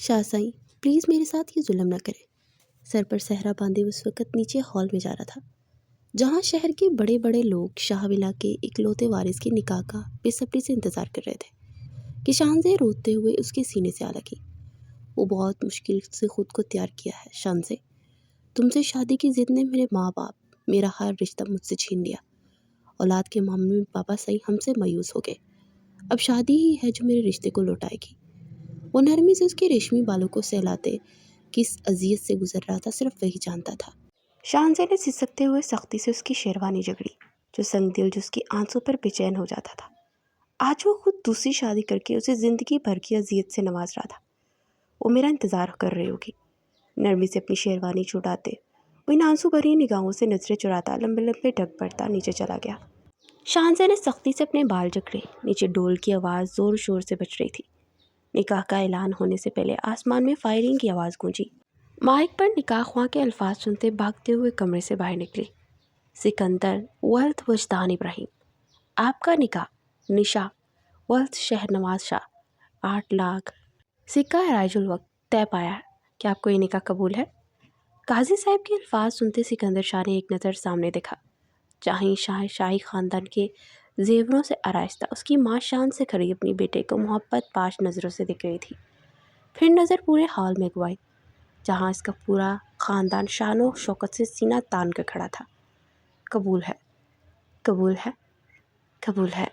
شاہ سائیں پلیز میرے ساتھ یہ ظلم نہ کریں۔ سر پر صحرا باندھے اس وقت نیچے ہال میں جا رہا تھا جہاں شہر کے بڑے بڑے لوگ شاہ ولا کے اکلوتے وارث کے نکاح کا بے صبری سے انتظار کر رہے تھے کہ شانزے روتے ہوئے اس کے سینے سے آ لگی۔ وہ بہت مشکل سے خود کو تیار کیا ہے شانزے، تم سے شادی کی ضد نے میرے ماں باپ، میرا ہر رشتہ مجھ سے چھین لیا۔ اولاد کے معاملے میں پاپا صحیح ہم سے مایوس ہو گئے، اب شادی ہی ہے جو میرے رشتے کو لوٹائے گی۔ وہ نرمی سے اس کے ریشمی بالوں کو سہلاتے کس اذیت سے گزر رہا تھا صرف وہی جانتا تھا۔ شانزے نے سسکتے ہوئے سختی سے اس کی شیروانی جگڑی جو سنگ دل جو اس کی آنسوں پر بے چین ہو جاتا تھا۔ آج وہ خود دوسری شادی کر کے اسے زندگی بھر کی اذیت سے نواز رہا تھا۔ وہ میرا انتظار کر رہی ہوگی۔ نرمی سے اپنی شیروانی چھوٹاتے وہ ان آنسو بھری نگاہوں سے نظریں چراتا لمبے لمبے ڈگ پڑتا نیچے چلا گیا۔ شانزے نے سختی سے اپنے بال جکڑے، نیچے ڈول کی آواز زور شور سے بج رہی تھی۔ نکاح کا اعلان ہونے سے پہلے آسمان میں فائرنگ کی آواز گونجی۔ مائک پر نکاح خواں کے الفاظ سنتے بھاگتے ہوئے کمرے سے باہر نکلی۔ سکندر ولد وجدان ابراہیم، آپ کا نکاح نشا ولد شہنواز شاہ 8 لاکھ سکہ رائج الوقت طے پایا ہے، کیا آپ کو یہ نکاح قبول ہے؟ قاضی صاحب کے الفاظ سنتے سکندر شاہ نے ایک نظر سامنے دیکھا جہاں شاہی خاندان کے زیوروں سے آراستہ اس کی ماں شان سے کھڑی اپنی بیٹے کو محبت پاش نظروں سے دیکھ رہی تھی۔ پھر نظر پورے ہال میں گوائی جہاں اس کا پورا خاندان شان و شوکت سے سینہ تان کر کھڑا تھا۔ قبول ہے، قبول ہے، قبول ہے۔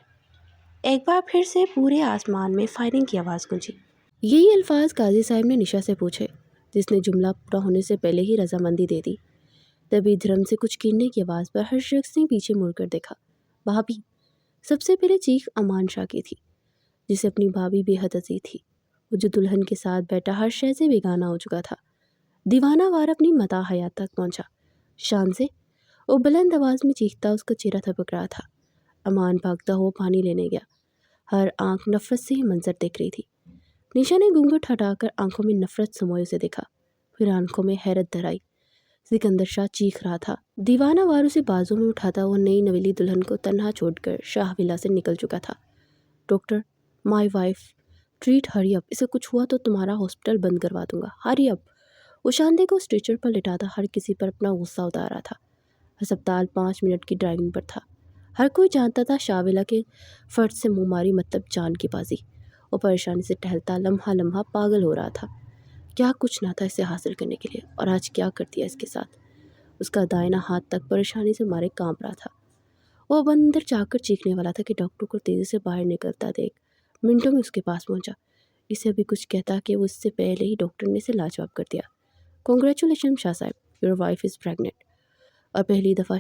ایک بار پھر سے پورے آسمان میں فائرنگ کی آواز گونجی۔ یہی الفاظ قاضی صاحب نے نشا سے پوچھے جس نے جملہ پورا ہونے سے پہلے ہی رضامندی دے دی۔ تبھی دھرم سے کچھ گرنے کی آواز پر ہر شخص نے پیچھے مڑ کر دیکھا۔ بھابھی! سب سے پہلے چیخ امان شاہ کی تھی جسے اپنی بھابھی بے حد عزیز تھی، وہ جو دلہن کے ساتھ بیٹھا ہر شے سے بیگانہ ہو چکا تھا۔ دیوانہ وار اپنی متاع حیات تک پہنچا۔ شان سے وہ بلند آواز میں چیختا اس کا چہرہ تھپک رہا تھا۔ امان بھاگتا ہوا پانی لینے گیا، ہر آنکھ نفرت سے ہی منظر دیکھ رہی تھی۔ نشا نے گھونگھٹ ہٹا کر آنکھوں میں نفرت سموئے اسے دیکھا، پھر آنکھوں میں حیرت دھرائی۔ سکندر شاہ چیخ رہا تھا، دیوانہ وار اسے بازوں میں اٹھاتا وہ نئی نویلی دلہن کو تنہا چھوڑ کر شاہ ولا سے نکل چکا تھا۔ ڈاکٹر، مائی وائف، ٹریٹ ہری اپ، اسے کچھ ہوا تو تمہارا ہاسپٹل بند کروا دوں گا، ہری اپ۔ وہ شاندے کو اسٹریچر پر لٹاتا ہر کسی پر اپنا غصہ اتار رہا تھا۔ ہسپتال 5 منٹ کی ڈرائیونگ پر تھا۔ ہر کوئی جانتا تھا شاہ ولا کے فرد سے منہ ماری مطلب جان کی بازی۔ وہ پریشانی سے ٹہلتا لمحہ لمحہ پاگل ہو رہا تھا۔ کیا کچھ نہ تھا اسے حاصل کرنے کے لیے، اور آج کیا کر دیا اس کے ساتھ۔ اس کا دائنا ہاتھ تک پریشانی سے مارے کانپ رہا تھا۔ وہ اب اندر جا کر چیخنے والا تھا کہ ڈاکٹر کو تیزی سے باہر نکلتا دیکھ منٹوں میں اس کے پاس پہنچا۔ اسے ابھی کچھ کہتا کہ وہ اس سے پہلے ہی ڈاکٹر نے اسے لاجواب کر دیا۔ کنگریچولیشن شاہ صاحب، یور وائف از پریگننٹ۔ اور پہلی دفعہ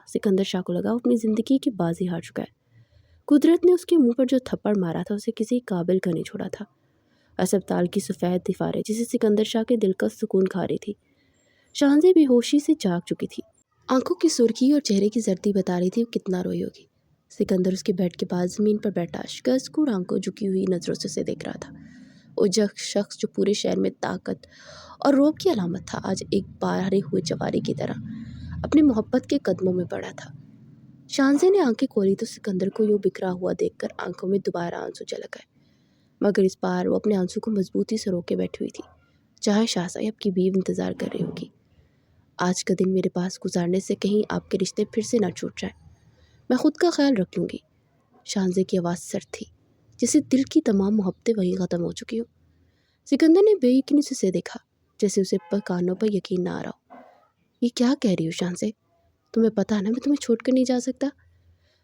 سکندر شاہ کو لگا وہ اپنی زندگی کی بازی ہار چکا ہے۔ قدرت نے اس کے منہ پر جو تھپڑ مارا تھا اسے کسی قابل کا نہیں چھوڑا تھا۔ اسپتال کی سفید دیواریں جسے سکندر شاہ کے دل کا سکون کھا رہی تھی۔ شانزے بے ہوشی سے جاگ چکی تھی، آنکھوں کی سرخی اور چہرے کی زردی بتا رہی تھی وہ کتنا روئی ہوگی۔ سکندر اس کے بیڈ کے پاس زمین پر بیٹھا شکست آنکھوں جھکی ہوئی نظروں سے اسے دیکھ رہا تھا۔ وہ شخص جو پورے شہر میں طاقت اور روب کی علامت تھا، آج ایک بارے ہوئے جواری کی طرح اپنی محبت کے قدموں میں پڑا تھا۔ شانزے نے آنکھیں کھولی تو سکندر کو یوں بکھرا ہوا دیکھ کر آنکھوں میں دوبارہ آنسو جھلک آئے، مگر اس بار وہ اپنے آنسو کو مضبوطی سے روکے بیٹھی ہوئی تھی۔ چاہے شاہ صاحب کی بیوی انتظار کر رہی ہوگی، آج کا دن میرے پاس گزارنے سے کہیں آپ کے رشتے پھر سے نہ چھوٹ جائیں، میں خود کا خیال رکھ لوں گی۔ شانزے کی آواز سرد تھی جیسے دل کی تمام محبتیں وہیں ختم ہو چکی ہوں۔ سکندر نے بے یقینی سے اسے دیکھا جیسے اسے پر کانوں پر یقین نہ آ رہا ہو۔ یہ کیا کہہ رہی ہو شانزے؟ تمہیں پتہ ہے نا میں تمہیں چھوڑ کر نہیں جا سکتا۔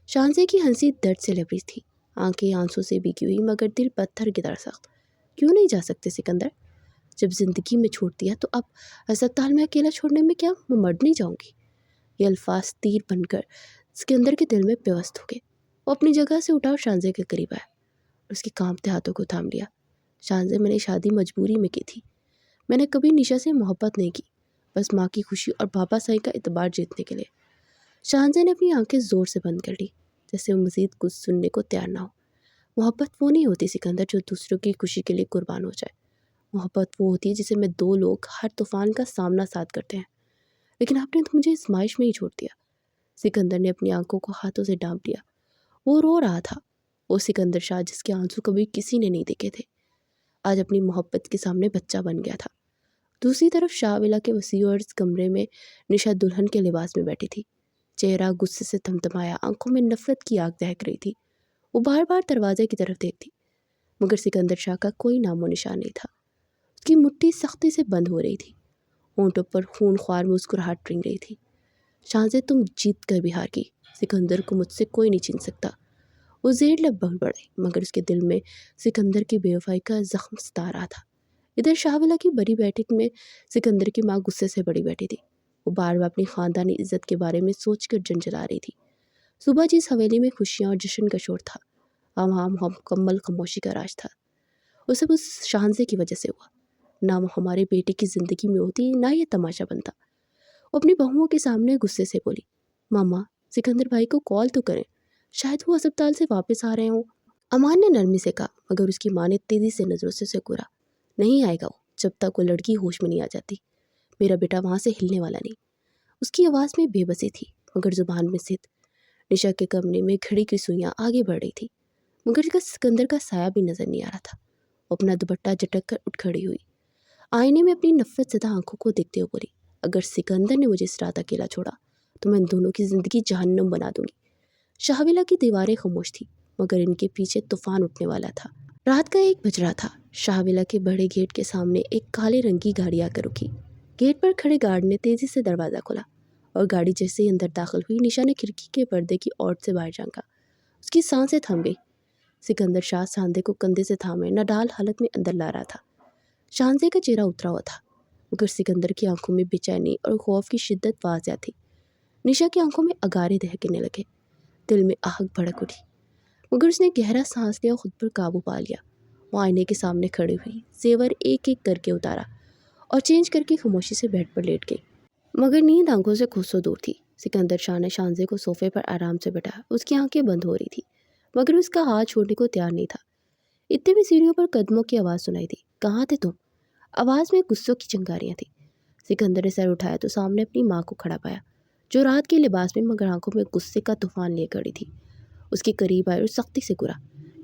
شانزے کی ہنسی درد سے لبریز تھی، آنکھیں آنسوں سے بھیگی ہوئی مگر دل پتھر کی طرح سخت۔ کیوں نہیں جا سکتے سکندر؟ جب زندگی میں چھوڑ دیا تو اب اسپتال میں اکیلا چھوڑنے میں کیا میں مر نہیں جاؤں گی؟ یہ الفاظ تیر بن کر سکندر کے دل میں پیوست ہو گئے۔ وہ اپنی جگہ سے اٹھا اور شانزے کے قریب آیا، اس کے کانپتے ہاتھوں کو تھام لیا۔ شانزے، میں نے شادی مجبوری میں کی تھی، میں نے کبھی نشا سے محبت نہیں کی، بس ماں کی خوشی اور بابا صاحب کا اعتبار جیتنے کے لیے۔ شانزے نے اپنی آنکھیں زور سے بند کر لی جیسے وہ مزید کچھ سننے کو تیار نہ ہو۔ محبت وہ نہیں ہوتی سکندر جو دوسروں کی خوشی کے لیے قربان ہو جائے۔ محبت وہ ہوتی ہے جسے میں 2 لوگ ہر طوفان کا سامنا ساتھ کرتے ہیں، لیکن آپ نے تو مجھے اس مائش میں ہی چھوڑ دیا۔ سکندر نے اپنی آنکھوں کو ہاتھوں سے ڈانپ لیا، وہ رو رہا تھا، وہ سکندر شاہ جس کے آنسو کبھی کسی نے نہیں دیکھے تھے، آج اپنی محبت کے سامنے بچہ بن گیا تھا۔ دوسری طرف شاہ ولا کے وسیع اور کمرے میں نشا دلہن کے لباس میں بیٹھی تھی، چہرہ غصے سے تمتمایا، آنکھوں میں نفرت کی آگ دہک رہی تھی۔ وہ بار بار دروازے کی طرف دیکھتی، مگر سکندر شاہ کا کوئی نام و نشان نہیں تھا۔ اس کی مٹھی سختی سے بند ہو رہی تھی، ہونٹوں پر خون خوار مسکراہٹ رنگ رہی تھی۔ شاہزادے تم جیت کر بھی ہار گئی، سکندر کو مجھ سے کوئی نہیں چھین سکتا۔ وہ زیر لب بڑھ پڑے، مگر اس کے دل میں سکندر کی بے وفائی کا زخم ستا رہا تھا۔ ادھر شاہ ولا کی بڑی بیٹھک میں سکندر کی ماں غصے سے بڑی بیٹھی تھی۔ وہ بار بار اپنی خاندانی عزت کے بارے میں سوچ کر جنجلا رہی تھی۔ صبح جس حویلی میں خوشیاں اور جشن کا شور تھا، وہاں مکمل خاموشی کا راج تھا۔ وہ سب اس شاہزادے کی وجہ سے ہوا۔ نہ وہ ہمارے بیٹے کی زندگی میں ہوتی، نہ یہ تماشا بنتا۔ وہ اپنی بہوؤں کے سامنے غصے سے بولی، ماما سکندر بھائی کو کال تو کریں، شاید وہ ہسپتال سے واپس آ رہے ہوں۔ امان نے نرمی سے کہا، مگر اس کی ماں نے تیزی سے نظروں سے اسے گھورا۔ نہیں آئے گا وہ، جب تک وہ لڑکی ہوش میں نہیں آ جاتی۔ میرا بیٹا وہاں سے ہلنے والا نہیں۔ اس کی آواز میں بے بسی تھی، مگر زبان میں ضد۔ نشا کے کمرے میں گھڑی کی سوئیاں آگے بڑھ رہی تھی، مگر اس کا سکندر کا سایہ بھی نظر نہیں آ رہا تھا۔ وہ اپنا دوپٹہ جھٹک کر اٹھ کھڑی ہوئی، آئینے میں اپنی نفرت زدہ آنکھوں کو دیکھتے ہوئے بولی، اگر سکندر نے مجھے اس رات اکیلا چھوڑا تو میں ان دونوں کی زندگی جہنم بنا دوں گی۔ شاہ ولا کی دیواریں خاموش تھیں، مگر ان کے پیچھے طوفان اٹھنے والا تھا۔ رات کا 1 بج رہا تھا۔ شاہ ولا کے بڑے گیٹ کے سامنے ایک کالے رنگ کی گاڑی آ کر رکی۔ گیٹ پر کھڑے گارڈ نے تیزی سے دروازہ کھولا اور گاڑی جیسے ہی اندر داخل ہوئی، نشا نے کھڑکی کے پردے کی اوٹ سے باہر جھانکا۔ اس کی سانسیں تھم گئی۔ سکندر شاہ شاہزادے کو کندھے سے تھامے نڈال حالت میں اندر لا رہا تھا۔ شاہزادے کا چہرہ اترا ہوا تھا، مگر سکندر کی آنکھوں میں بے چینی اور خوف کی شدت واضح تھی۔ نشا کی آنکھوں میں اگارے دہکنے لگے، دل میں آہک بھڑک اٹھی، مگر اس نے گہرا سانس لیا اور خود پر قابو پا لیا۔ وہ آئینے کے سامنے کھڑی ہوئی، زیور ایک ایک کر کے اتارا اور چینج کر کے خاموشی سے بیڈ پر لیٹ گئی، مگر نیند آنکھوں سے کوسوں دور تھی۔ سکندر شاہ نے شاہزادے کو صوفے پر آرام سے بٹھایا۔ اس کی آنکھیں بند ہو رہی تھی، مگر اس کا ہاتھ چھوڑنے کو تیار نہیں تھا۔ اتنے میں سیڑھیوں پر قدموں کی آواز سنائی دی۔ کہاں تھے تم؟ آواز میں غصوں کی چنگاریاں تھیں۔ سکندر نے سر اٹھایا تو سامنے اپنی ماں کو کھڑا پایا، جو رات کے لباس میں مگر آنکھوں میں غصے کا طوفان لیے کھڑی تھی۔ اس کے قریب آئے اور سختی سے گھورا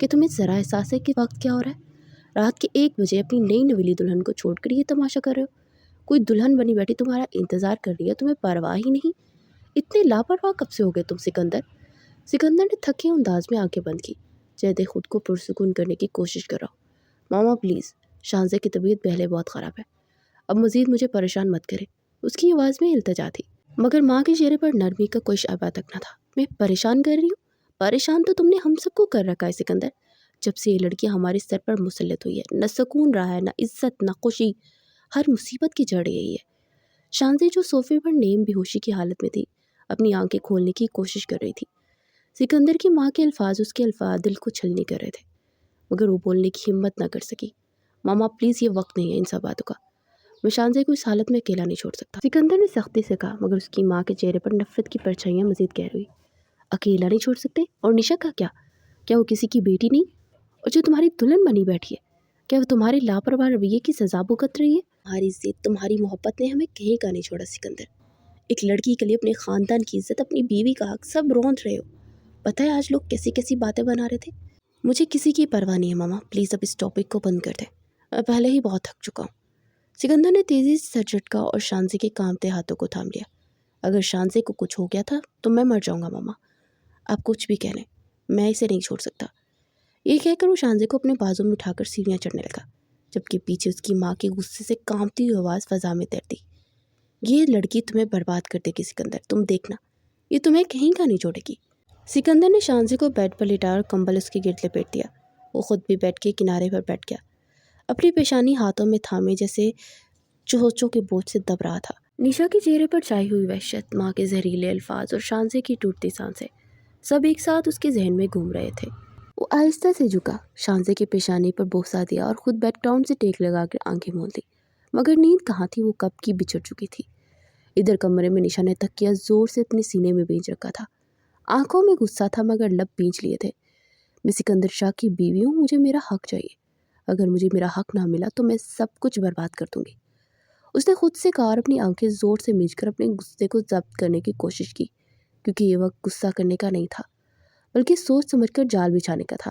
کہ تمہیں ذرا احساس ہے کہ وقت کیا ہو رہا ہے؟ رات کے 1 بجے اپنی نئی نویلی دلہن کو چھوڑ کر یہ تماشا کر رہے ہو؟ کوئی دلہن بنی بیٹھی تمہارا انتظار کر رہی ہے، تمہیں پرواہ ہی نہیں؟ اتنے لاپرواہ کب سے ہو گئے تم سکندر؟ سکندر نے تھکے انداز میں آنکھیں بند کی، جیسے خود کو پرسکون کرنے کی کوشش کر رہا ہو۔ ماما پلیز، شاہزادے کی طبیعت پہلے بہت خراب ہے، اب مزید مجھے پریشان مت کرے۔ اس کی آواز میں التجا تھی، مگر ماں کے چہرے پر نرمی کا کوئی شائبہ تک نہ تھا۔ میں پریشان کر رہی ہوں؟ پریشان تو تم نے ہم سب کو کر رکھا ہے سکندر۔ جب سے یہ لڑکی ہمارے سر پر مسلط ہوئی ہے، نہ سکون رہا ہے، نہ عزت، نہ خوشی۔ ہر مصیبت کی جڑ یہی ہے۔ شاہزادی جو صوفے پر نیم بے ہوشی کی حالت میں تھی، اپنی آنکھیں کھولنے کی کوشش کر رہی تھی۔ سکندر کی ماں کے الفاظ اس کے الفاظ دل کو چھلنی کر رہے تھے، مگر وہ بولنے کی ہمت نہ کر سکی۔ ماما پلیز، یہ وقت نہیں ہے ان سب باتوں کا۔ میں شاہزادے کو اس حالت میں اکیلا نہیں چھوڑ سکتا، سکندر نے سختی سے کہا، مگر اس کی ماں کے چہرے پر نفرت کی پرچھائیاں مزید گہر ہوئی۔ اکیلا نہیں چھوڑ سکتے؟ اور نشا کا کیا وہ کسی کی بیٹی نہیں؟ اور جو تمہاری دلہن بنی بیٹھی ہے، کیا وہ تمہارے لاپرواہ رویے کی سزا بھگت رہی ہے؟ تمہاری ضد، تمہاری محبت نے ہمیں کہیں کا نہیں چھوڑا سکندر۔ ایک لڑکی کے لیے اپنے خاندان کی عزت، اپنی بیوی کا حق سب روند رہے ہو۔ پتہ ہے آج لوگ کیسی کیسی باتیں بنا رہے تھے۔ مجھے کسی کی پرواہ نہیں ہے ماما، پلیز اب اس ٹاپک کو بند کر دیں، میں پہلے ہی بہت تھک چکا ہوں۔ سکندر نے تیزی سے سر جھٹکا اور شاہزادے کے کانپتے ہاتھوں کو تھام لیا۔ اگر شاہزادے کو کچھ ہو گیا تھا تو میں مر جاؤں گا ماما، آپ کچھ بھی کہہ لیں، میں اسے نہیں چھوڑ سکتا۔ یہ کہہ کر وہ شاہزادے کو اپنے بازو میں اٹھا کر سیڑھیاں چڑھنے لگا، جبکہ پیچھے اس کی ماں کی غصے سے کانپتی ہوئی آواز فضا میں تیرتی، یہ لڑکی تمہیں برباد کر دے گی سکندر، تم دیکھنا، یہ تمہیں کہیں کا نہیں چھوڑے گی۔ سکندر نے شاہزادے کو بیڈ پر لٹایا اور کمبل اس کے گرد لپیٹ دیا۔ وہ خود بھی بیڈ کے کنارے پر بیٹھ گیا، اپنی پیشانی ہاتھوں میں تھامے جیسے چوچوں کے بوجھ سے دب رہا تھا۔ نشا کے چہرے پر چھائی ہوئی وحشت، ماں کے زہریلے الفاظ اور شاہزادے کی ٹوٹتی سانسیں سب ایک ساتھ اس کے ذہن میں گھوم رہے تھے۔ وہ آہستہ سے جھکا، شاہزادے کی پیشانی پر بوسہ دیا اور خود بیک گراؤنڈ سے ٹیک لگا کر آنکھیں مول لی، مگر نیند کہاں تھی، وہ کب کی بچھڑ چکی تھی۔ ادھر کمرے میں نشا نے تکیہ زور سے اپنے سینے میں بھیج رکھا تھا، آنکھوں میں غصہ تھا مگر لب بھیج لیے تھے۔ میں سکندر شاہ کی بیوی ہوں، مجھے میرا حق چاہیے، اگر مجھے میرا حق نہ ملا تو میں سب کچھ برباد کر دوں گی۔ اس نے خود سے کہا اور اپنی آنکھیں زور سے میچ کر اپنے غصے کو ضبط کرنے کی کوشش کی، کیونکہ یہ وقت غصہ کرنے کا نہیں تھا، بلکہ سوچ سمجھ کر جال بچھانے کا تھا۔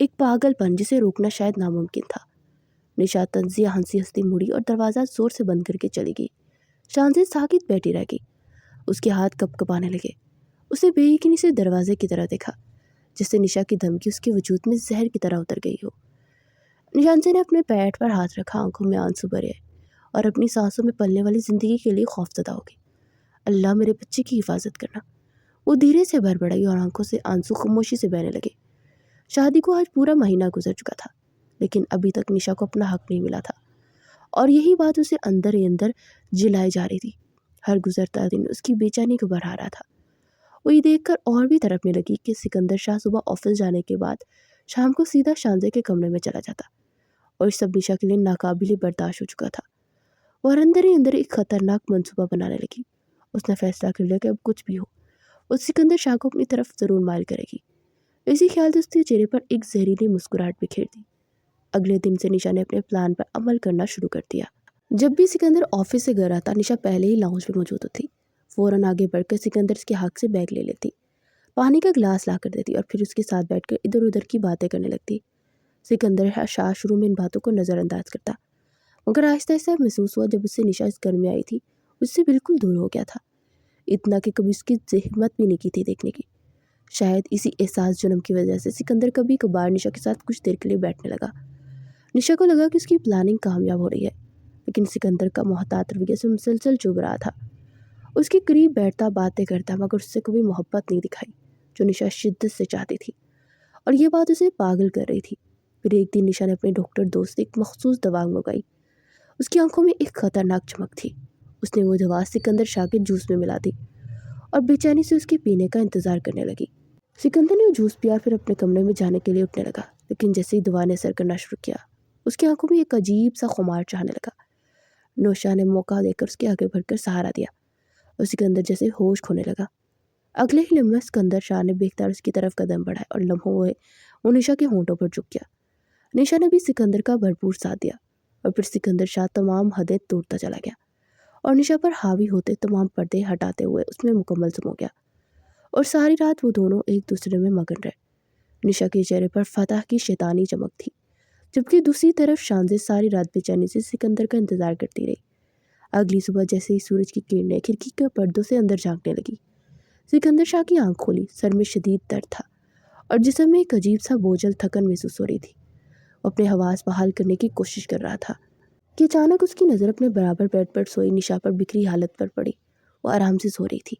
ایک پاگل پن جسے روکنا شاید ناممکن تھا۔ نشا طنزیہ ہنسی ہنستی مڑی اور دروازہ زور سے بند کر کے چلی گئی۔ شانزی ساکت بیٹھی رہ گئی، اس کے ہاتھ کپ کپانے لگے۔ اسے بے یقینی سے دروازے کی طرح دیکھا، جس سے نشا کی دھمکی اس کے وجود میں زہر کی طرح اتر گئی ہو۔ شانزی نے اپنے پیٹ پر ہاتھ رکھا، آنکھوں میں آنسو بھرے اور اپنی سانسوں میں پلنے والی زندگی کے لیے خوفزدہ ہو گئی۔ اللہ میرے بچے کی حفاظت کرنا۔ وہ دھیرے سے بڑبڑائی اور آنکھوں سے آنسو خاموشی سے بہنے لگے۔ شادی کو آج پورا مہینہ گزر چکا تھا، لیکن ابھی تک نشا کو اپنا حق نہیں ملا تھا، اور یہی بات اسے اندر ہی اندر جلائی جا رہی تھی۔ ہر گزرتا دن اس کی بے چینی کو بڑھا رہا تھا۔ وہ یہ دیکھ کر اور بھی تڑپنے لگی کہ سکندر شاہ صبح آفس جانے کے بعد شام کو سیدھا شانزی کے کمرے میں چلا جاتا، اور سب نشا کے لیے ناقابل برداشت ہو چکا تھا۔ وہ اندر ہی اندر ایک خطرناک منصوبہ بنانے لگی۔ اس نے فیصلہ کر لیا کہ اب کچھ بھی ہو، وہ سکندر شاہ کو اپنی طرف ضرور مائل کرے گی۔ اسی خیال سے اس کے چہرے پر ایک زہریلی مسکراہٹ بکھیر دی۔ اگلے دن سے نشا نے اپنے پلان پر عمل کرنا شروع کر دیا۔ جب بھی سکندر آفس سے گھر آتا، نشا پہلے ہی لاؤنج میں موجود ہوتی۔ فوراً آگے بڑھ کر سکندر اس کے ہاتھ سے بیگ لے لیتی، پانی کا گلاس لا کر دیتی اور پھر اس کے ساتھ بیٹھ کر ادھر ادھر کی باتیں کرنے لگتی۔ سکندر شاہ شروع میں ان باتوں کو نظر انداز کرتا، مگر آہستہ آہستہ محسوس ہوا جب اس سے نشا اس گھر میں آئی تھی اس سے بالکل دور ہو گیا تھا، اتنا کہ کبھی اس کی ہمت بھی نہیں کی تھی دیکھنے کی۔ شاید اسی احساس جنم کی وجہ سے سکندر کبھی کبھار نشا کے ساتھ کچھ دیر کے لیے بیٹھنے لگا۔ نشا کو لگا کہ اس کی پلاننگ کامیاب ہو رہی ہے، لیکن سکندر کا محتاط رویے سے مسلسل چبھ رہا تھا۔ اس کے قریب بیٹھتا، باتیں کرتا، مگر اس سے کبھی محبت نہیں دکھائی جو نشا شدت سے چاہتی تھی، اور یہ بات اسے پاگل کر رہی تھی۔ پھر ایک دن نشا نے اپنے ڈاکٹر دوست سے ایک مخصوص دوا منگوائی۔ اس کی آنکھوں میں ایک خطرناک چمک تھی۔ اس نے وہ دوا سکندر شاہ کے جوس میں ملا دی اور بے چینی سے اس کے پینے کا انتظار کرنے لگی۔ سکندر نے وہ جوس پیا اور پھر اپنے کمرے میں جانے کے لیے اٹھنے لگا، لیکن جیسے ہی دوا نے اثر کرنا شروع کیا اس کی آنکھوں میں ایک عجیب سا خمار چڑھنے لگا۔ نوشا نے موقع دے کر اس کے آگے بڑھ کر سہارا دیا اور سکندر جیسے ہوش کھونے لگا۔ اگلے ہی لمحے سکندر شاہ نے بےختار اس کی طرف قدم بڑھائے اور لمحوں ہوئے وہ نشا کے ہونٹوں پر جھک گیا۔ نشا نے بھی سکندر کا بھرپور ساتھ دیا، اور پھر سکندر شاہ تمام حدیں توڑتا چلا گیا اور نشا پر حاوی ہوتے تمام پردے ہٹاتے ہوئے اس میں مکمل سمو گیا، اور ساری رات وہ دونوں ایک دوسرے میں مگن رہے۔ نشا کے چہرے پر فتح کی شیطانی چمک تھی، جبکہ دوسری طرف شانزی ساری رات بے چینی سے سکندر کا انتظار کرتی رہی۔ اگلی صبح جیسے ہی سورج کی کرنیں کھڑکی کے پردوں سے اندر جھانکنے لگی، سکندر شاہ کی آنکھ کھولی۔ سر میں شدید درد تھا اور جسم میں ایک عجیب سا بوجھل تھکن محسوس ہو رہی تھی۔ وہ اپنے حواس بحال کرنے کی کوشش کر رہا تھا کہ اچانک اس کی نظر اپنے برابر بیڈ پر سوئی نشا پر بکھری حالت پر پڑی۔ وہ آرام سے سو رہی تھی۔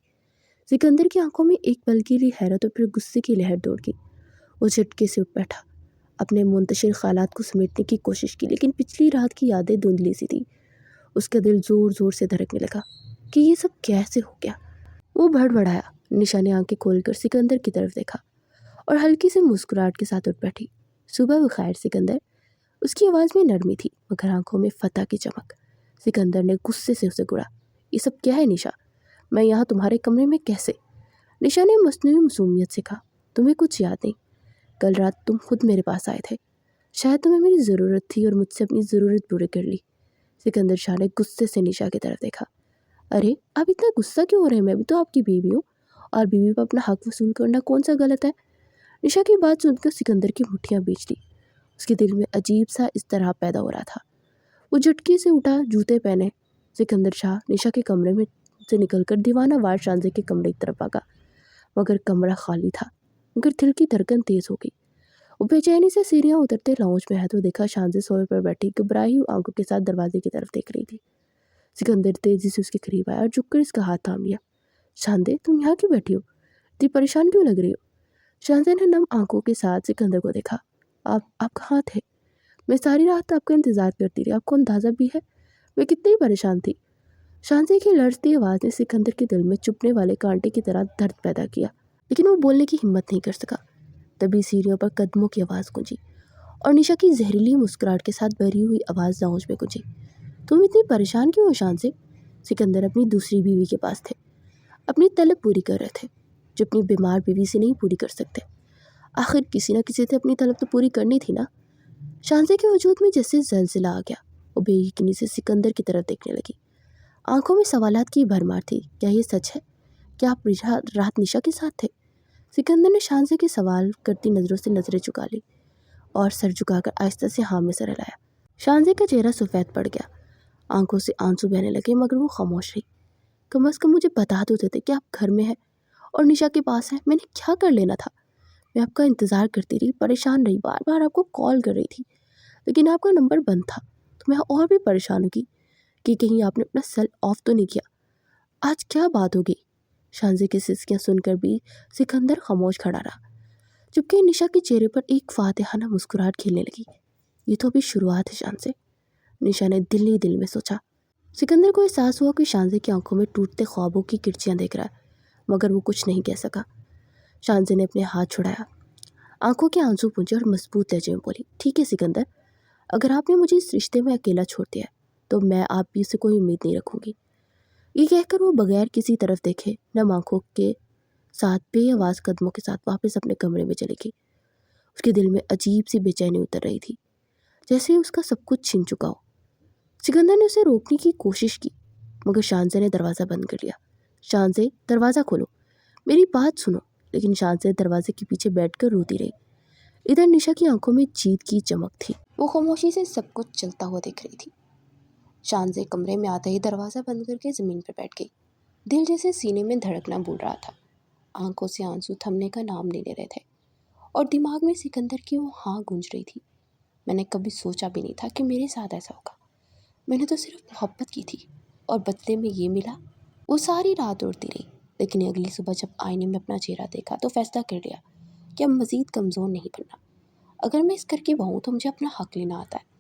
سکندر کی آنکھوں میں ایک پل کے لیے حیرت اور پھر غصے کی لہر دوڑ گئی۔ وہ جھٹکے سے اٹھ بیٹھا، اپنے منتشر خیالات کو سمیٹنے کی کوشش کی، لیکن پچھلی رات کی یادیں دھندلی سی تھی۔ اس کا دل زور زور سے دھڑکنے لگا کہ یہ سب کیسے ہو گیا۔ وہ بڑبڑایا۔ نشا نے آنکھیں کھول کر سکندر کی طرف دیکھا اور ہلکی سے مسکراہٹ کے ساتھ اٹھ بیٹھی۔ صبح بخیر سکندر۔ اس کی آواز میں نرمی تھی مگر آنکھوں میں فتح کی چمک۔ سکندر نے غصے سے اسے گڑا، یہ سب کیا ہے نشا؟ میں یہاں تمہارے کمرے میں کیسے؟ نشا نے مصنوعی معصومیت سے کہا، تمہیں کچھ یاد نہیں؟ کل رات تم خود میرے پاس آئے تھے، شاید تمہیں میری ضرورت تھی اور مجھ سے اپنی ضرورت پوری کر لی۔ سکندر شاہ نے غصے سے نشا کی طرف دیکھا۔ ارے آپ اتنا غصہ کیوں ہو رہے ہیں؟ میں بھی تو آپ کی بیوی ہوں، اور بیوی پر اپنا حق وصول کرنا کون سا غلط ہے؟ نشا کی بات سن کر سکندر کی مٹھیاں بیچ لی۔ اس کے دل میں عجیب سا اضطراب پیدا ہو رہا تھا۔ وہ جھٹکے سے اٹھا، جوتے پہنے۔ سکندر شاہ نشا کے کمرے میں سے نکل کر دیوانہ وار شانزی کے کمرے کی طرف آگا، مگر کمرہ خالی تھا۔ مگر دل کی دھڑکن تیز ہو گئی۔ وہ بے چینی سے سیڑھیاں اترتے لاؤنج میں ہے تو دیکھا شانزی سوفے پر بیٹھی گھبرائی ہوئی آنکھوں کے ساتھ دروازے کی طرف دیکھ رہی تھی۔ سکندر تیزی سے اس کے قریب آیا اور جھک کر اس کا ہاتھ تھام لیا۔ شانزی تم یہاں کیوں بیٹھی ہو؟ اتنی پریشان کیوں لگ رہی ہو؟ شانزی نے نم آنکھوں کے ساتھ سکندر کو دیکھا۔ آپ کہاں تھے؟ میں ساری رات آپ کا انتظار کرتی رہی، آپ کو اندازہ بھی ہے میں کتنی پریشان تھی۔ شانزی کی لرزتی آواز نے سکندر کے دل میں چبھنے والے کانٹے کی طرح درد پیدا کیا، لیکن وہ بولنے کی ہمت نہیں کر سکا۔ تبھی سیڑھیوں پر قدموں کی آواز گونجی اور نشا کی زہریلی مسکراہٹ کے ساتھ بھری ہوئی آواز لاؤنج میں گونجی۔ تم اتنی پریشان کیوں ہو شانزی؟ سکندر اپنی دوسری بیوی کے پاس تھے، اپنی طلب پوری کر رہے تھے جو اپنی بیمار بیوی سے نہیں پوری کر سکتے۔ آخر کسی نہ کسی سے اپنی طلب تو پوری کرنی تھی نا۔ شانزی کے وجود میں جیسے زلزلہ آ گیا۔ وہ بے یقینی سے سکندر کی طرف دیکھنے لگی، آنکھوں میں سوالات کی بھرمار تھی۔ کیا یہ سچ ہے؟ کیا آپ رات نشا کے ساتھ تھے؟ سکندر نے شانزی کے سوال کرتی نظروں سے نظریں چکا لی اور سر جھکا کر آہستہ سے ہاں میں سر ہلایا۔ شانزے کا چہرہ سفید پڑ گیا، آنکھوں سے آنسو بہنے لگے، مگر وہ خاموش رہی۔ کم از کم مجھے بتا تو دیتے کہ آپ گھر میں ہیں اور نشا کے پاس ہیں، میں نے کیا کر لینا تھا؟ میں آپ کا انتظار کرتی رہی، پریشان رہی، بار بار آپ کو کال کر رہی تھی، لیکن آپ کا نمبر بند تھا، تو میں اور بھی پریشان ہوگی کہ کہیں آپ نے اپنا سیل آف تو نہیں کیا۔ آج کیا بات ہوگی؟ شانزے کی سسکیاں سن کر بھی سکندر خاموش کھڑا رہا، جبکہ نشا کے چہرے پر ایک فاتحانہ مسکراہٹ کھلنے لگی۔ یہ تو ابھی شروعات ہے شانزے، نشا نے دل ہی دل میں سوچا۔ سکندر کو احساس ہوا کہ شانزے کی آنکھوں میں ٹوٹتے خوابوں کی کرچیاں دیکھ رہا ہے، مگر وہ کچھ نہیں کہہ سکا۔ شانزے نے اپنے ہاتھ چھڑایا، آنکھوں کے آنسو پونچھے اور مضبوط لہجے میں بولی، ٹھیک ہے سکندر، اگر آپ نے مجھے اس رشتے میں اکیلا چھوڑ دیا ہے تو میں آپ بھی سے کوئی امید نہیں رکھوں گی۔ یہ کہہ کر وہ بغیر کسی طرف دیکھے نم آنکھوں کے ساتھ بے آواز قدموں کے ساتھ واپس اپنے کمرے میں چلی گئی۔ اس کے دل میں عجیب سی بے چینی اتر رہی تھی، جیسے اس کا سب کچھ چھن چکا ہو۔ سکندر نے اسے روکنے کی کوشش کی، مگر شانزے نے دروازہ بند کر لیا۔ شانزے، دروازہ کھولو، میری بات سنو۔ لیکن شانزے دروازے کے پیچھے بیٹھ کر روتی رہی۔ ادھر نشا کی آنکھوں میں جیت کی چمک تھی، وہ خاموشی سے سب کچھ چلتا ہوا دیکھ رہی تھی۔ شانزے کمرے میں آتے ہی دروازہ بند کر کے زمین پر بیٹھ گئی۔ دل جیسے سینے میں دھڑکنا بھول رہا تھا، آنکھوں سے آنسو تھمنے کا نام نہیں لے رہے تھے، اور دماغ میں سکندر کی وہ ہاں گونج رہی تھی۔ میں نے کبھی سوچا بھی نہیں تھا کہ میرے ساتھ ایسا ہوگا، میں نے تو صرف محبت کی تھی اور بدلے میں یہ ملا۔ وہ ساری رات روتی رہی، لیکن اگلی صبح جب آئینے میں اپنا چہرہ دیکھا تو فیصلہ کر لیا کہ اب مزید کمزور نہیں بننا۔ اگر میں اس گھر کی بہو ہوں تو مجھے اپنا حق لینا آتا ہے۔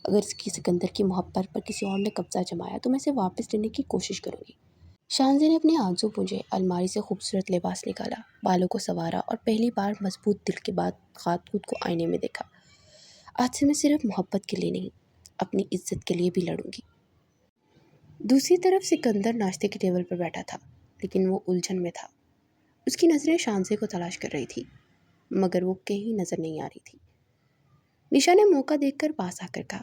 اگر اس کی سکندر کی محبت پر کسی اور نے قبضہ جمایا تو میں اسے واپس لینے کی کوشش کروں گی۔ شانزے نے اپنے آنسو پونچھے، الماری سے خوبصورت لباس نکالا، بالوں کو سنوارا اور پہلی بار مضبوط دل کے بعد خود کو آئینے میں دیکھا۔ آج سے میں صرف محبت کے لیے نہیں، اپنی عزت کے لیے بھی لڑوں گی۔ دوسری طرف سکندر ناشتے کے ٹیبل پر بیٹھا تھا، لیکن وہ الجھن میں تھا۔ اس کی نظریں شانزے کو تلاش کر رہی تھی، مگر وہ کہیں نظر نہیں آ رہی تھی۔ نشا نے موقع دیکھ کر پاس آ کر کہا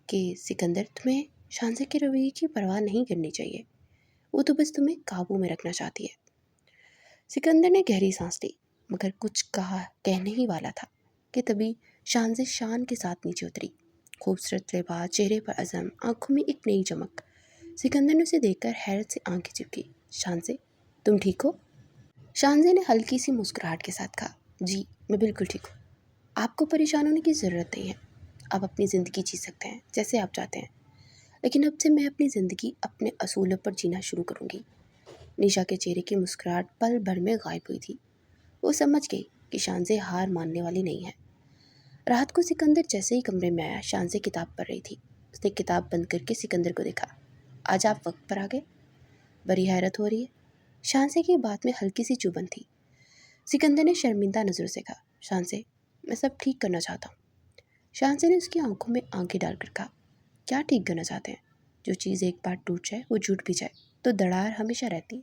کہ سکندر، تمہیں شانزے کے رویے کی پرواہ نہیں کرنی چاہیے، وہ تو بس تمہیں قابو میں رکھنا چاہتی ہے۔ سکندر نے گہری سانس لی، مگر کچھ کہنے ہی والا تھا کہ تبھی شانزے شان کے ساتھ نیچے اتری۔ خوبصورت لباس، چہرے پر عزم، آنکھوں میں ایک نئی چمک۔ سکندر نے اسے دیکھ کر حیرت سے آنکھیں چپکی۔ شانزے، تم ٹھیک ہو؟ شانزے نے ہلکی سی مسکراہٹ کے ساتھ کہا، جی میں بالکل ٹھیک ہوں، آپ کو پریشان ہونے کی ضرورت نہیں ہے، آپ اپنی زندگی جی سکتے ہیں جیسے آپ چاہتے ہیں، لیکن اب سے میں اپنی زندگی اپنے اصولوں پر جینا شروع کروں گی۔ نشا کے چہرے کی مسکراہٹ پل بھر میں غائب ہوئی تھی۔ وہ سمجھ گئی کہ شانزے ہار ماننے والی نہیں ہے۔ رات کو سکندر جیسے ہی کمرے میں آیا، شانزے کتاب پڑھ رہی تھی۔ اس نے کتاب بند کر کے سکندر کو دیکھا، آج آپ وقت پر آ گئے، بڑی حیرت ہو رہی ہے۔ شانزے کی بات میں ہلکی سی چبھن تھی۔ سکندر نے شرمندہ نظروں سے کہا، شانزے، میں سب ٹھیک کرنا چاہتا ہوں۔ شانزے نے اس کی آنکھوں میں آنکھیں ڈال کر کہا، کیا ٹھیک کرنا چاہتے ہیں؟ جو چیز ایک بار ٹوٹ جائے وہ جھوٹ بھی جائے تو دراڑ ہمیشہ رہتی ہے،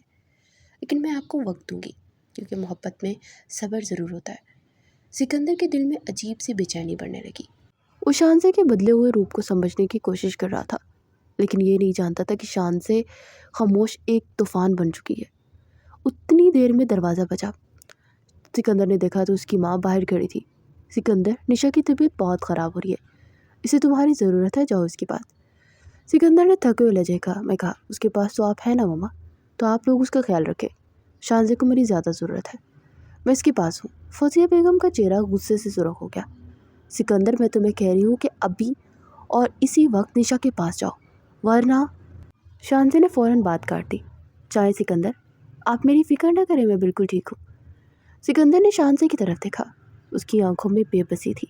لیکن میں آپ کو وقت دوں گی، کیونکہ محبت میں صبر ضرور ہوتا ہے۔ سکندر کے دل میں عجیب سی بے چینی بڑھنے لگی۔ وہ شانزے کے بدلے ہوئے روپ کو سمجھنے کی کوشش کر رہا تھا، لیکن یہ نہیں جانتا تھا کہ شانزے خاموش ایک طوفان بن چکی ہے۔ اتنی دیر میں دروازہ بجا۔ سکندر نے دیکھا تو اس کی ماں باہر کھڑی تھی۔ سکندر، نشا کی طبیعت بہت خراب ہو رہی ہے، اسے تمہاری ضرورت ہے، جاؤ اس کے پاس۔ سکندر نے تھکے ہوئے لہجے کہا، میں کہا، اس کے پاس تو آپ ہیں نا ماما، تو آپ لوگ اس کا خیال رکھیں، شانزے کو میری زیادہ ضرورت ہے، میں اس کے پاس ہوں۔ فوزیہ بیگم کا چہرہ غصے سے سرخ ہو گیا۔ سکندر، میں تمہیں کہہ رہی ہوں کہ ابھی اور اسی وقت نشا کے پاس جاؤ، ورنہ… شانزے نے فوراً بات کاٹ دی، چائے سکندر، آپ میری فکر نہ کریں، میں بالکل ٹھیک ہوں۔ سکندر نے شانزے کی طرف دیکھا، اس کی آنکھوں میں بے بسی تھی۔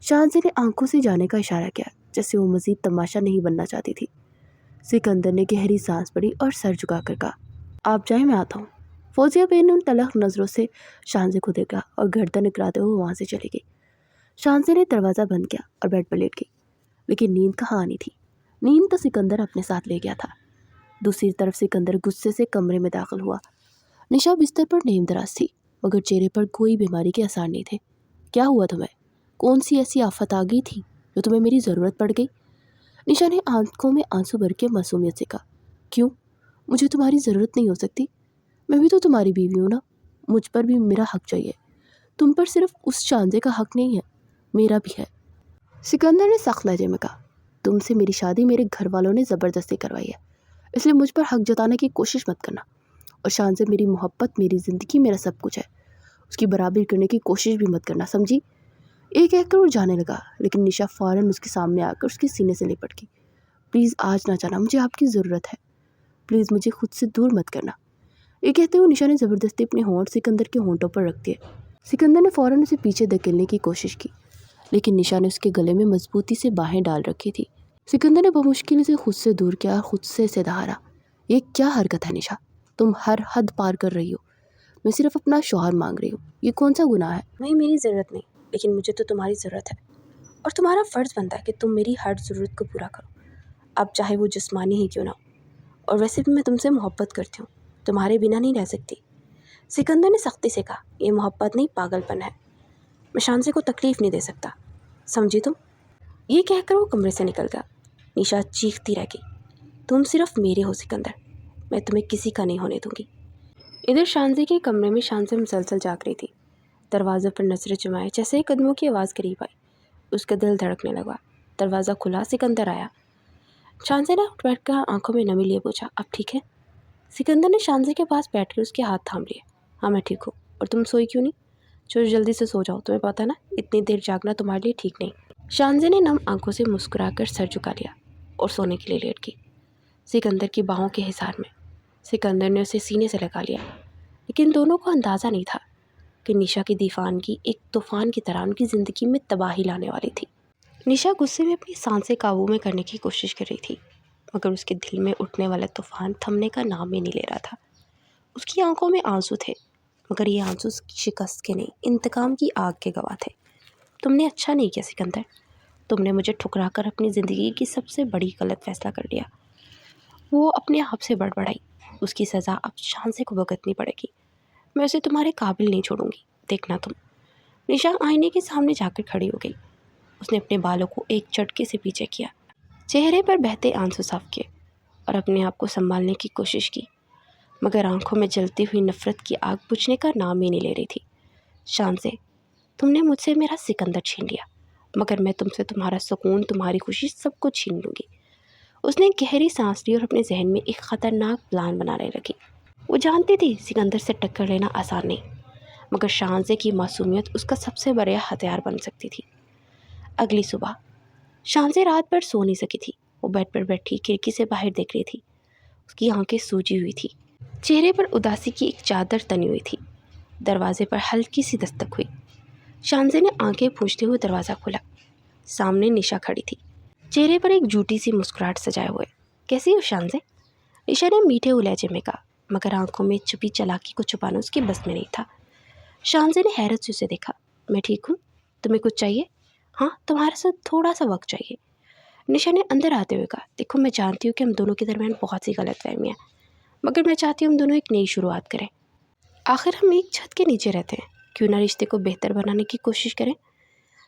شانزے نے آنکھوں سے جانے کا اشارہ کیا، جیسے وہ مزید تماشا نہیں بننا چاہتی تھی۔ سکندر نے گہری سانس پڑی اور سر جھکا کر کہا، آپ جائیں، میں آتا ہوں۔ فوزیہ بیگم نے تلخ نظروں سے شانزے کو دیکھا اور گردن اکڑاتے ہوئے وہاں سے چلی گئی۔ شانزے نے دروازہ بند کیا اور بیڈ پر لیٹ گئی، لیکن نیند کہاں آنی تھی۔ نیند تو سکندر اپنے ساتھ لے گیا تھا۔ دوسری طرف سکندر غصے سے کمرے میں داخل ہوا۔ نشا بستر پر نیم دراز تھی، مگر چہرے پر کوئی بیماری کے آثار نہیں تھے۔ کیا ہوا تمہیں؟ کون سی ایسی آفت آ گئی تھی جو تمہیں میری ضرورت پڑ گئی؟ نشا نے آنکھوں میں آنسو بھر کے معصومیت سے کہا، کیوں؟ مجھے تمہاری ضرورت نہیں ہو سکتی؟ میں بھی تو تمہاری بیوی ہوں نا، مجھ پر بھی میرا حق چاہیے، تم پر صرف اس شانزے کا حق نہیں ہے۔ میرا بھی ہے، سکندر نے سخت لہجے میں کہا۔ تم سے میری شادی میرے گھر والوں نے زبردستی کروائی ہے، اس لیے مجھ پر حق جتانے کی کوشش مت کرنا، اور شان سے میری محبت، میری زندگی، میرا سب کچھ ہے، اس کی برابری کرنے کی کوشش بھی مت کرنا، سمجھی؟ یہ کہہ کر وہ جانے لگا، لیکن نشا فوراً اس کے سامنے آ کر اس کے سینے سے لپٹ گئی۔ پلیز آج نہ جانا، مجھے آپ کی ضرورت ہے، پلیز مجھے خود سے دور مت کرنا۔ یہ کہتے ہوئے نشا نے زبردستی اپنے ہونٹ سکندر کے ہونٹوں پر رکھ دیے۔ سکندر نے فوراً اسے پیچھے دھکیلنے کی کوشش کی، لیکن نشا نے اس کے گلے میں مضبوطی سے باہیں ڈال رکھی تھی۔ سکندر نے بمشکل سے خود سے دور کیا اور خود سے اسے دہارا۔ یہ کیا حرکت ہے نشا؟ تم ہر حد پار کر رہی ہو، میں صرف اپنا شوہر مانگ رہی ہوں، یہ کون سا گناہ ہے؟ نہیں، میری ضرورت نہیں، لیکن مجھے تو تمہاری ضرورت ہے، اور تمہارا فرض بنتا ہے کہ تم میری ہر ضرورت کو پورا کرو، اب چاہے وہ جسمانی ہی کیوں نہ ہو، اور ویسے بھی میں تم سے محبت کرتی ہوں، تمہارے بنا نہیں رہ سکتی۔ سکندر نے سختی سے کہا، یہ محبت نہیں، پاگل پن ہے، میں شانزے کو تکلیف نہیں دے سکتا، سمجھی تم؟ یہ کہہ کر وہ کمرے سے نکل گیا۔ نشا چیختی رہ گئی، تم صرف میرے ہو سکندر، میں تمہیں کسی کا نہیں ہونے دوں گی۔ ادھر شانزے کے کمرے میں شانزے مسلسل جاگ رہی تھی، دروازے پر نظریں جمائے، جیسے ہی قدموں کی آواز قریب آئی اس کا دل دھڑکنے لگا۔ دروازہ کھلا، سکندر آیا۔ شانزے نے اٹھ بیٹھ کر آنکھوں میں نمی لیے پوچھا، اب ٹھیک ہے؟ سکندر نے شانزے کے پاس بیٹھ کر اس کے ہاتھ تھام لیے۔ ہاں میں ٹھیک ہوں، اور تم سوئی کیوں نہیں؟ چلو جلدی سے سو جاؤ، تمہیں پتہ نا اتنی دیر جاگنا تمہارے لیے ٹھیک نہیں۔ شانزے نے نم آنکھوں سے مسکرا کر سر جھکا لیا اور سونے کے لیے لیٹ گئی، سکندر کی باہوں کے حصار میں۔ سکندر نے اسے سینے سے لگا لیا، لیکن دونوں کو اندازہ نہیں تھا کہ نشا کی دیوانگی ایک طوفان کی طرح ان کی زندگی میں تباہی لانے والی تھی۔ نشا غصے میں اپنی سانسیں قابو میں کرنے کی کوشش کر رہی تھی، مگر اس کے دل میں اٹھنے والا طوفان تھمنے کا نام ہی نہیں لے رہا تھا۔ اس کی آنکھوں میں آنسو تھے، مگر یہ آنسو شکست کے نہیں، انتقام کی آگ کے گواہ تھے۔ تم نے اچھا نہیں کیا سکندر، تم نے مجھے ٹھکرا کر اپنی زندگی کی سب سے بڑی غلط فیصلہ کر لیا۔ وہ اپنے آپ سے بڑبڑائی، اس کی سزا اب شانزے کو بھگتنی پڑے گی، میں اسے تمہارے قابل نہیں چھوڑوں گی، دیکھنا تم۔ نشا آئینے کے سامنے جا کر کھڑی ہو گئی، اس نے اپنے بالوں کو ایک جھٹکے سے پیچھے کیا، چہرے پر بہتے آنسو صاف کیے اور اپنے آپ کو سنبھالنے کی کوشش کی، مگر آنکھوں میں جلتی ہوئی نفرت کی آگ بجھنے کا نام ہی نہیں لے رہی تھی۔ شانزے، تم نے مجھ سے میرا سکندر چھین لیا، مگر میں تم سے تمہارا سکون، تمہاری خوشی، سب کچھ چھین لوں گی۔ اس نے گہری سانس لی اور اپنے ذہن میں ایک خطرناک پلان بنانے لگی۔ وہ جانتی تھی سکندر سے ٹکر لینا آسان نہیں، مگر شانزے کی معصومیت اس کا سب سے بڑا ہتھیار بن سکتی تھی۔ اگلی صبح شانزے رات بھر سو نہیں سکی تھی، وہ بیڈ پر بیٹھی کھڑکی سے باہر دیکھ رہی تھی، اس کی آنکھیں سوجی ہوئی تھی، چہرے پر اداسی کی ایک چادر تنی ہوئی تھی۔ دروازے پر ہلکی سی دستک ہوئی، شانزے نے آنکھیں پوچھتے ہوئے دروازہ کھولا۔ سامنے نشا کھڑی تھی، چہرے پر ایک جھوٹی سی مسکراہٹ سجائے ہوئے۔ کیسی ہو شانزے؟ نشا نے میٹھے لہجے میں کہا، مگر آنکھوں میں چھپی چالاکی کو چھپانا اس کے بس میں نہیں تھا۔ شانزے نے حیرت سے اسے دیکھا، میں ٹھیک ہوں، تمہیں کچھ چاہیے؟ ہاں، تمہارے ساتھ تھوڑا سا وقت چاہیے۔ نشا نے اندر آتے ہوئے کہا، دیکھو میں جانتی ہوں کہ ہم دونوں کے درمیان بہت سی غلط فہمیاں ہیں، مگر میں چاہتی ہوں ہم دونوں ایک نئی شروعات کریں۔ آخر ہم ایک چھت کے نیچے رہتے ہیں، کیوں نہ رشتے کو بہتر بنانے کی کوشش کریں؟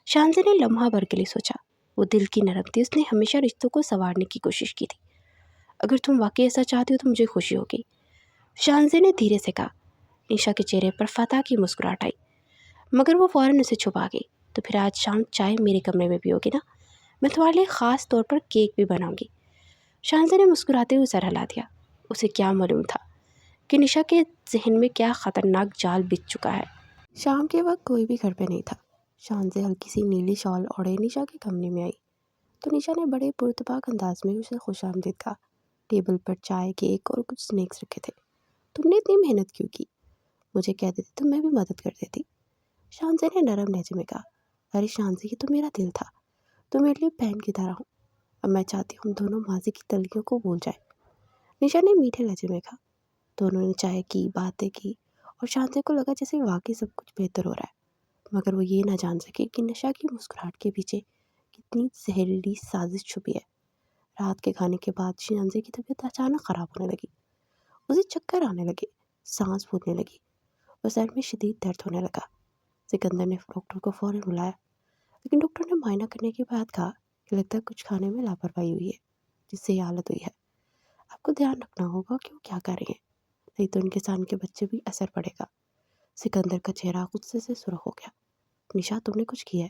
شانزے نے لمحہ بھر کے لیے سوچا، وہ دل کی نرم تھی، اس نے ہمیشہ رشتوں کو سنوارنے کی کوشش کی تھی۔ اگر تم واقعی ایسا چاہتی ہو تو مجھے خوشی ہوگی، شانزے نے دھیرے سے کہا۔ نشا کے چہرے پر فتح کی مسکراہٹ آئی، مگر وہ فوراً اسے چھپا گئی۔ تو پھر آج شام چائے میرے کمرے میں پیو گی نا؟ میں تمہارے لیے خاص طور پر کیک بھی بناؤں گی۔ شانزے نے مسکراتے ہوئے سر ہلا دیا، اسے کیا معلوم تھا کہ نشا کے ذہن میں کیا خطرناک جال بچھ چکا ہے۔ شام کے وقت کوئی بھی گھر پہ نہیں تھا۔ شانزے ہلکی سی نیلی شال اوڑھے نشا کے کمرے میں آئی تو نشا نے بڑے پرتپاک انداز میں اسے خوش آمدید کہا۔ ٹیبل پر چائے، کیک اور کچھ سنیکس رکھے تھے۔ تم نے اتنی محنت کیوں کی؟ مجھے کہہ دیتی تو میں بھی مدد کر دیتی، شانزے نے نرم لہجے میں کہا۔ ارے شانزے، یہ تو میرا دل تھا، تم میرے لیے بہن کی طرح ہو، اب میں چاہتی ہوں ہم دونوں ماضی کی تلخیوں کو بھول جائیں، نشا نے میٹھے لہجے میں کہا۔ دونوں نے چائے کی، باتیں کی، اور شانزے کو لگا جیسے واقعی سب کچھ بہتر ہو رہا ہے، مگر وہ یہ نہ جان سکے کہ نشا کی مسکراہٹ کے پیچھے کتنی زہریلی سازش چھپی ہے۔ رات کے کھانے کے بعد شانزے کی طبیعت اچانک خراب ہونے لگی، اسے چکر آنے لگے، سانس پھولنے لگی اور سر میں شدید درد ہونے لگا۔ سکندر نے ڈاکٹر کو فوراً بلایا، لیکن ڈاکٹر نے معائنہ کرنے کے بعد کہا کہ لگتا ہے کچھ کھانے میں لاپرواہی ہوئی ہے، جس سے یہ حالت ہوئی ہے۔ آپ کو دھیان رکھنا ہوگا کہ وہ کیا کر رہے ہیں، نہیں تو ان کے سان کے بچے بھی اثر پڑے گا۔ سکندر کا چہرہ غصے سے سرخ ہو گیا۔ نشا، تم نے کچھ کیا ہے؟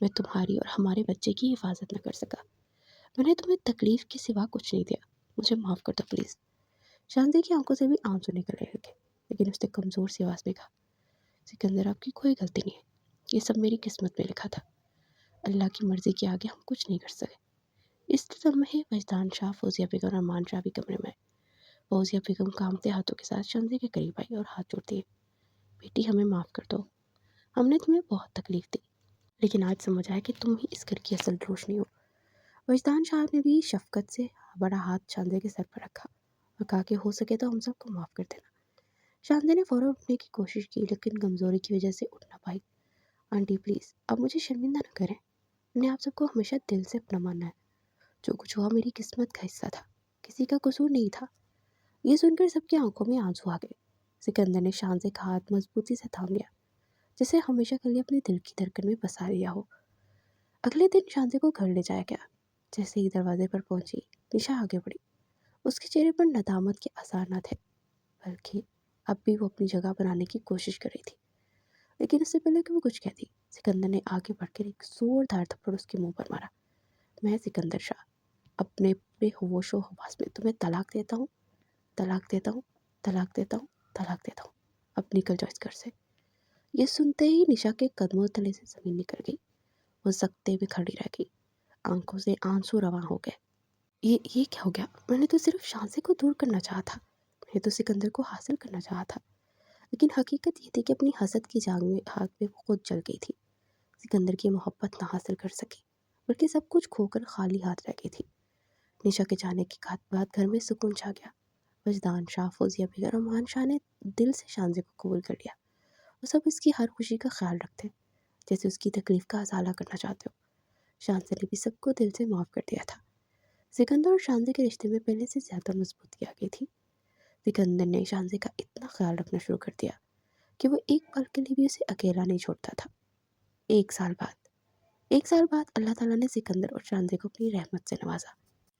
میں تمہاری اور ہمارے بچے کی حفاظت نہ کر سکا۔ میں نے تمہیں تکلیف کے سوا کچھ نہیں دیا، مجھے معاف کر دو پلیز۔ شانزے کی آنکھوں سے بھی آنسو نکلنے لگے، لیکن اس نے کمزور سی آواز میں کہا، سکندر آپ کی کوئی غلطی نہیں ہے، یہ سب میری قسمت میں لکھا تھا، اللہ کی مرضی کے آگے ہم کچھ نہیں کر سکے۔ اس لمحے وجدان شاہ، فوزیہ بیگم اور امان شاہ بھی کمرے میں آئے۔ فوزیہ بیگم کانپتے ہاتھوں کے ساتھ شانزے کے قریب آئی اور ہاتھ جوڑ دیے، بیٹی ہمیں معاف کر دو، ہم نے تمہیں بہت تکلیف دی، لیکن آج سمجھ آیا کہ تم ہی اس گھر کی اصل روشنی ہو۔ وجدان شاہ نے بھی شفقت سے بڑا ہاتھ شانزے کے سر پر رکھا اور کہا کہ ہو سکے تو ہم سب کو معاف کر دینا۔ شانزے نے فوراً اٹھنے کی کوشش کی، لیکن کمزوری کی وجہ سے اٹھ نہ پائی۔ آنٹی پلیز، اب مجھے شرمندہ نہ کریں، میں نے آپ سب کو ہمیشہ دل سے اپنا ماننا ہے، جو کچھ ہوا میری قسمت کا حصہ تھا، کسی کا قصور نہیں تھا۔ یہ سن کر سب کی آنکھوں میں آنسو آ گئے۔ سکندر نے شانزے کا ہاتھ مضبوطی سے تھام لیا، جسے ہمیشہ کے لیے اپنے دل کی دھڑکن میں بسا لیا ہو۔ اگلے دن شانزے کو گھر لے جایا گیا۔ جیسے ہی دروازے پر پہنچی، نشا آگے بڑھی۔ اس کے چہرے پر ندامت کے آثار نہ تھے، بلکہ اب بھی وہ اپنی جگہ بنانے کی کوشش کر رہی تھی۔ لیکن اس سے پہلے کہ وہ کچھ کہتی، سکندر نے آگے بڑھ کر ایک زوردار تھپڑ اس کے منہ پر مارا۔ میں سکندر شاہ اپنے پورے ہوش و حواس میں تمہیں طلاق دیتا ہوں، طلاق دیتا ہوں، طلاق دیتا ہوں، طلاق دیتا ہوں، اب نکل جاؤ اس گھر سے۔ یہ سنتے ہی نشا کے قدموں تلے سے زمین نکل گئی۔ وہ سکتے میں کھڑی رہ گئی، آنکھوں سے آنسو رواں ہو گئے۔ یہ کیا ہو گیا؟ میں نے تو صرف شانزے کو دور کرنا چاہا تھا، میں نے تو سکندر کو حاصل کرنا چاہا تھا، لیکن حقیقت یہ تھی کہ اپنی حسد کی جنگ میں آگ میں وہ خود جل گئی تھی۔ سکندر کی محبت نہ حاصل کر سکی، بلکہ سب کچھ کھو کر خالی ہاتھ رہ گئی تھی۔ نشا کے جانے کے بعد گھر میں سکون چھا گیا۔ وجدان شاہ، فوزیہ بیگم اور امان شاہ نے دل سے شانزے کو قبول کر لیا۔ وہ سب اس کی ہر خوشی کا خیال رکھتے، جیسے اس کی تکلیف کا ازالہ کرنا چاہتے ہو۔ شانزے نے بھی سب کو دل سے معاف کر دیا تھا۔ سکندر اور شانزے کے رشتے میں پہلے سے زیادہ مضبوطی آ گئی تھی۔ سکندر نے شانزے کا اتنا خیال رکھنا شروع کر دیا کہ وہ ایک پل کے لیے بھی اسے اکیلا نہیں چھوڑتا تھا۔ ایک سال بعد اللہ تعالیٰ نے سکندر اور شانزے کو اپنی رحمت سے نوازا۔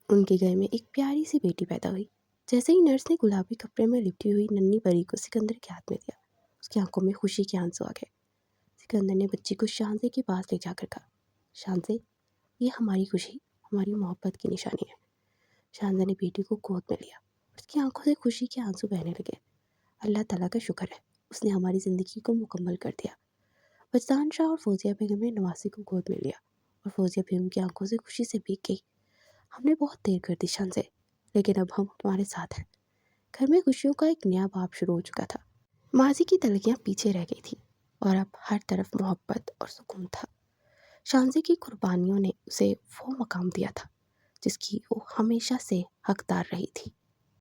ان کے گھر میں ایک پیاری سی بیٹی پیدا ہوئی۔ جیسے ہی نرس نے گلابی کپڑے میں لپٹی ہوئی ننھی پری کو سکندر کے ہاتھ میں دیا، اس کی آنکھوں میں خوشی کے آنسو آ گئے۔ سکندر نے بچی کو شانزے کے پاس لے جا کر کہا، شانزے، یہ ہماری خوشی، ہماری محبت کی نشانی ہے۔ شانزے نے بیٹی کو گود میں لیا، اس کی آنکھوں سے خوشی کے آنسو بہنے لگے۔ اللہ تعالیٰ کا شکر ہے، اس نے ہماری زندگی کو مکمل کر دیا۔ وجدان شاہ اور فوزیہ بیگم نے نواسی کو گود میں لیا اور فوزیہ بیگم کی آنکھوں سے خوشی سے بھیگ گئی۔ ہم نے بہت دیر کر دی شانزے، لیکن اب ہم تمہارے ساتھ ہیں۔ گھر میں خوشیوں کا ایک نیا باب شروع ہو چکا تھا۔ ماضی کی تلخیاں پیچھے رہ گئی تھیں اور اب ہر طرف محبت اور سکون تھا۔ شانزے کی قربانیوں نے اسے وہ مقام دیا تھا جس کی وہ ہمیشہ سے حقدار رہی تھی۔